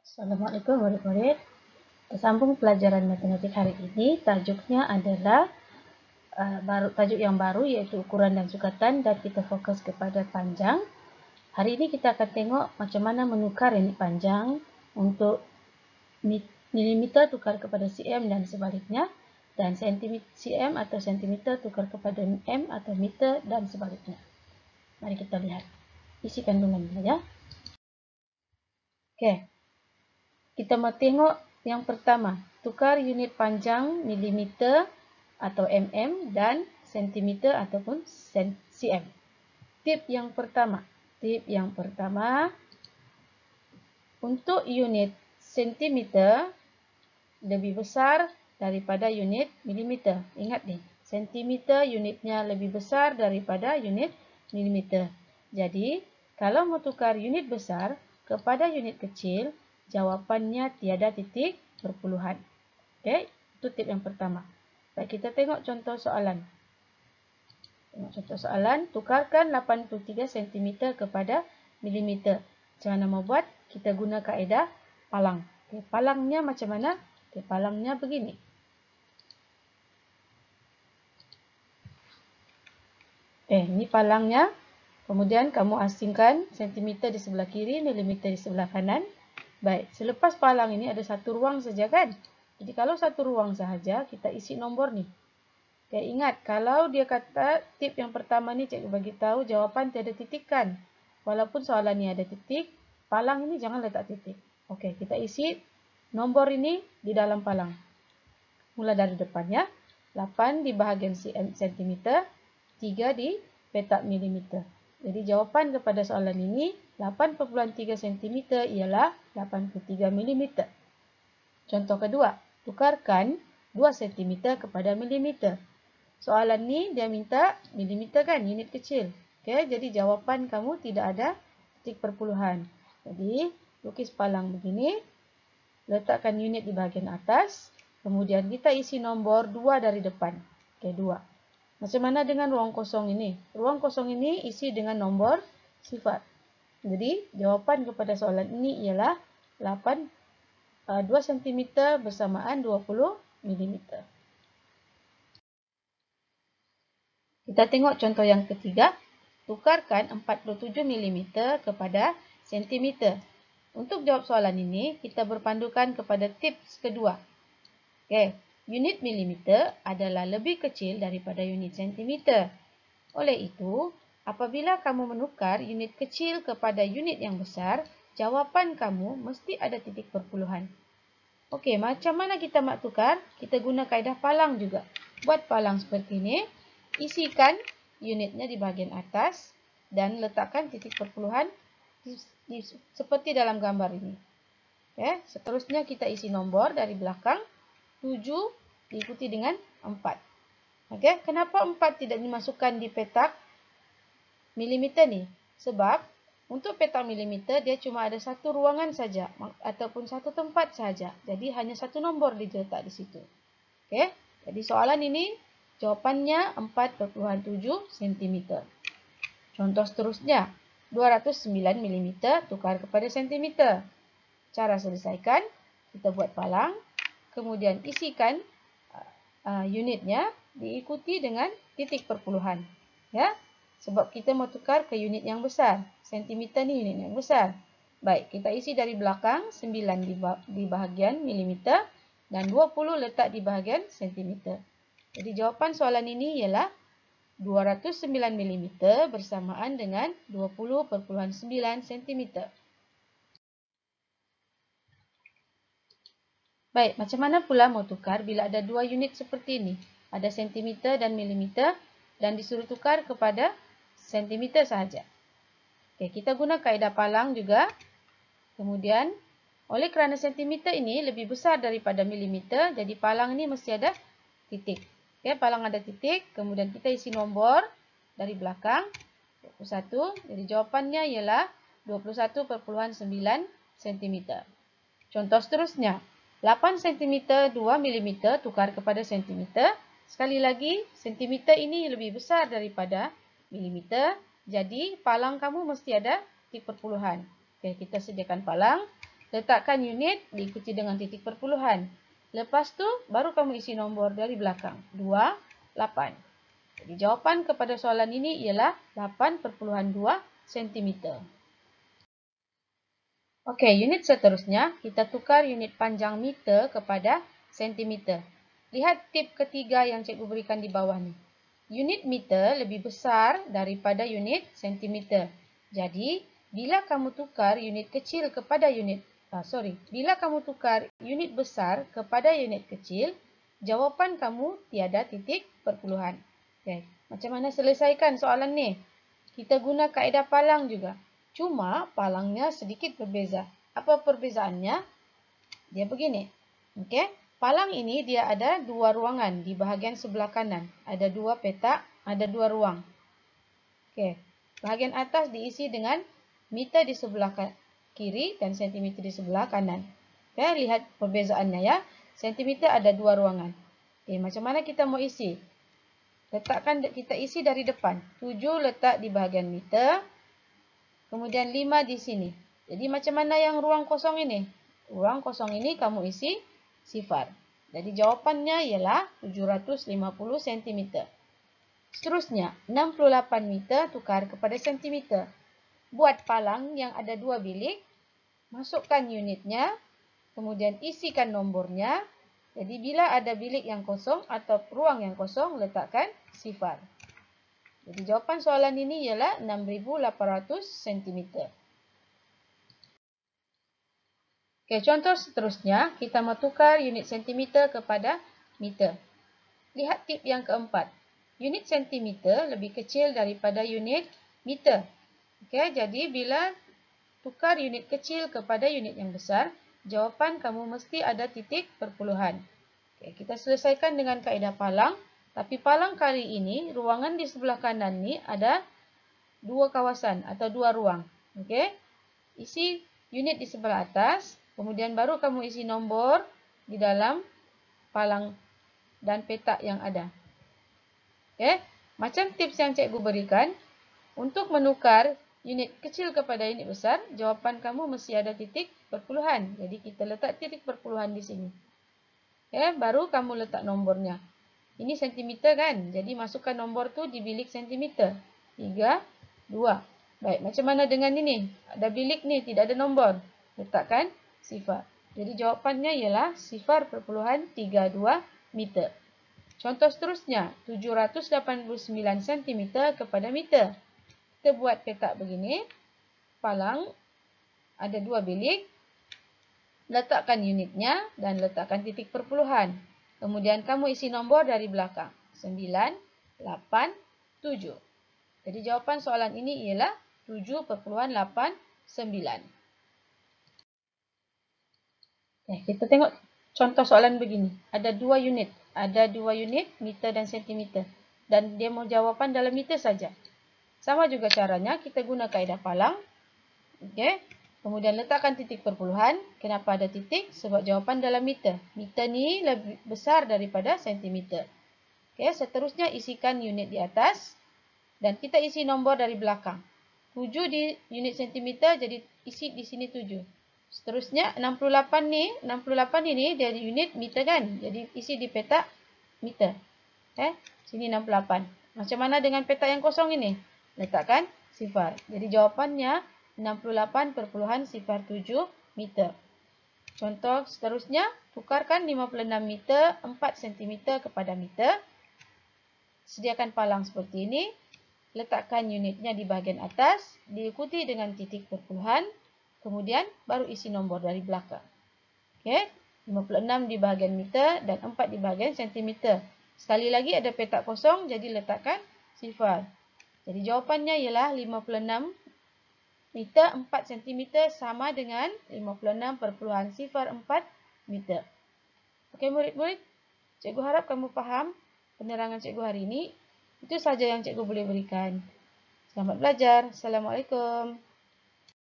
Assalamualaikum murid-murid. Tersambung pelajaran matematik hari ini, tajuknya adalah tajuk yang baru yaitu ukuran dan sukatan, dan kita fokus kepada panjang. Hari ini kita akan tengok macam mana menukar unit panjang untuk milimeter tukar kepada cm dan sebaliknya, dan cm atau sentimeter tukar kepada m atau meter dan sebaliknya. Mari kita lihat isi kandungannya ya. Oke. Kita mau tengok yang pertama, tukar unit panjang milimeter atau mm dan sentimeter ataupun cm. Tip yang pertama, untuk unit sentimeter lebih besar daripada unit milimeter. Ingat nih, sentimeter unitnya lebih besar daripada unit milimeter. Jadi, kalau mau tukar unit besar kepada unit kecil, jawapannya tiada titik perpuluhan. Okey, itu tip yang pertama. Baik, kita tengok contoh soalan. Tukarkan 83 cm kepada milimeter. Macam mana mau buat? Kita guna kaedah palang. Okay, palangnya macam mana? Okay, palangnya begini. Ini palangnya. Kemudian kamu asingkan sentimeter di sebelah kiri, milimeter di sebelah kanan. Baik, selepas palang ini ada satu ruang saja kan? Jadi kalau satu ruang sahaja, kita isi nombor nih. Okay, ingat, kalau dia kata tip yang pertama ni cikgu bagi tahu jawapan tiada titik kan? Walaupun soalan ni ada titik, palang ini jangan letak titik. Okey, kita isi nombor ini di dalam palang. Mula dari depan ya. 8 di bahagian sentimeter, 3 di petak milimeter. Jadi jawapan kepada soalan ini 8,3 cm ialah 83 mm. Contoh kedua, tukarkan 2 cm kepada milimeter. Soalan ni dia minta milimeter kan, unit kecil. Okey, jadi jawapan kamu tidak ada titik perpuluhan. Jadi, lukis palang begini, letakkan unit di bahagian atas, kemudian kita isi nombor 2 dari depan. Okey, 2. Macam mana dengan ruang kosong ini? Ruang kosong ini isi dengan nombor sifar. Jadi, jawapan kepada soalan ini ialah 2 cm bersamaan 20 mm. Kita tengok contoh yang ketiga. Tukarkan 47 mm kepada sentimeter. Untuk jawab soalan ini, kita berpandukan kepada tips kedua. Okey, unit milimeter adalah lebih kecil daripada unit sentimeter. Oleh itu, apabila kamu menukar unit kecil kepada unit yang besar, jawapan kamu mesti ada titik perpuluhan. Okey, macam mana kita nak tukar? Kita guna kaedah palang juga. Buat palang seperti ini, isikan unitnya di bahagian atas dan letakkan titik perpuluhan seperti dalam gambar ini. Okay. Seterusnya kita isi nombor dari belakang, 7 diikuti dengan 4. Okay. Kenapa 4 tidak dimasukkan di petak milimeter ni? Sebab untuk petak milimeter dia cuma ada satu ruangan saja ataupun satu tempat saja. Jadi hanya satu nombor diletak di situ. Okay. Jadi soalan ini jawapannya 4,7 cm. Contoh seterusnya, 209 mm tukar kepada sentimeter. Cara selesaikan, kita buat palang, kemudian isikan unitnya diikuti dengan titik perpuluhan. Ya, sebab kita mau tukar ke unit yang besar. Sentimeter ni unit yang besar. Baik, kita isi dari belakang, 9 di bahagian milimeter dan 20 letak di bahagian sentimeter. Jadi jawapan soalan ini ialah 209 mm bersamaan dengan 20,9 cm. Baik, macam mana pula mau tukar bila ada dua unit seperti ini? Ada sentimeter dan milimeter dan disuruh tukar kepada sentimeter sahaja. Okey, kita guna kaedah palang juga. Kemudian, oleh kerana sentimeter ini lebih besar daripada milimeter, jadi palang ini mesti ada titik. Okey, palang ada titik, kemudian kita isi nombor dari belakang, 21. Jadi jawapannya ialah 21,9 cm. Contoh seterusnya, 8 cm 2 mm tukar kepada sentimeter. Sekali lagi, sentimeter ini lebih besar daripada milimeter, jadi palang kamu mesti ada titik perpuluhan. Okey, kita sediakan palang. Letakkan unit diikuti dengan titik perpuluhan. Lepas tu baru kamu isi nombor dari belakang. 28. Jadi jawapan kepada soalan ini ialah 8,2 cm. Okey, unit seterusnya kita tukar unit panjang meter kepada sentimeter. Lihat tip ketiga yang cikgu berikan di bawah ni. Unit meter lebih besar daripada unit sentimeter. Jadi, bila kamu tukar unit kecil kepada bila kamu tukar unit besar kepada unit kecil, jawapan kamu tiada titik perpuluhan. Okay. Macam mana selesaikan soalan ni? Kita guna kaedah palang juga. Cuma palangnya sedikit berbeza. Apa perbezaannya? Dia begini. Okay. Palang ini dia ada dua ruangan di bahagian sebelah kanan. Ada dua petak, ada dua ruang. Okay. Bahagian atas diisi dengan meter di sebelah kiri dan sentimeter di sebelah kanan. Okay. Lihat perbezaannya ya. Sentimeter ada dua ruangan. Okay. Macam mana kita mau isi? Kita isi dari depan. 7 letak di bahagian meter. Kemudian 5 di sini. Jadi macam mana yang ruang kosong ini? Ruang kosong ini kamu isi sifar. Jadi jawapannya ialah 750 cm. Seterusnya, 68 meter tukar kepada sentimeter. Buat palang yang ada dua bilik. Masukkan unitnya. Kemudian isikan nombornya. Jadi bila ada bilik yang kosong atau ruang yang kosong, letakkan sifar. Jadi jawapan soalan ini ialah 6,800 cm. Okey, contoh seterusnya, kita mau tukar unit sentimeter kepada meter. Lihat tip yang keempat. Unit sentimeter lebih kecil daripada unit meter. Okey, jadi bila tukar unit kecil kepada unit yang besar, jawapan kamu mesti ada titik perpuluhan. Okey, kita selesaikan dengan kaedah palang. Tapi palang kali ini, ruangan di sebelah kanan ni ada dua kawasan atau dua ruang. Okey, isi unit di sebelah atas. Kemudian baru kamu isi nombor di dalam palang dan petak yang ada. Okay. Macam tips yang cikgu berikan, untuk menukar unit kecil kepada unit besar, jawapan kamu mesti ada titik perpuluhan. Jadi kita letak titik perpuluhan di sini. Okay. Baru kamu letak nombornya. Ini sentimeter kan? Jadi masukkan nombor tu di bilik sentimeter. 3, 2. Baik, macam mana dengan ini? Ada bilik ni, tidak ada nombor. Letakkan sifar. Jadi jawapannya ialah 0,32 meter. Contoh seterusnya, 789 cm kepada meter. Kita buat petak begini. Palang ada dua bilik. Letakkan unitnya dan letakkan titik perpuluhan. Kemudian kamu isi nombor dari belakang. 9, 8, 7. Jadi jawapan soalan ini ialah 7,89. Kita tengok contoh soalan begini. Ada dua unit. Meter dan sentimeter. Dan dia mau jawapan dalam meter saja. Sama juga caranya, kita guna kaedah palang. Okay. Kemudian letakkan titik perpuluhan. Kenapa ada titik? Sebab jawapan dalam meter. Meter ni lebih besar daripada sentimeter. Okay. Seterusnya isikan unit di atas. Dan kita isi nombor dari belakang. 7 di unit sentimeter, jadi isi di sini 7. Seterusnya 68 ini dari unit meter kan. Jadi isi di petak meter. Sini 68. Macam mana dengan petak yang kosong ini? Letakkan sifar. Jadi jawapannya 68,07 meter. Contoh seterusnya, tukarkan 56 meter 4 cm kepada meter. Sediakan palang seperti ini. Letakkan unitnya di bahagian atas. Diikuti dengan titik perpuluhan. Kemudian baru isi nombor dari belakang. Okey, 56 di bahagian meter dan 4 di bahagian sentimeter. Sekali lagi ada petak kosong, jadi letakkan sifar. Jadi jawapannya ialah 56 meter 4 cm sama dengan 56,04 meter. Okey murid-murid, cikgu harap kamu faham penerangan cikgu hari ini. Itu saja yang cikgu boleh berikan. Selamat belajar. Assalamualaikum.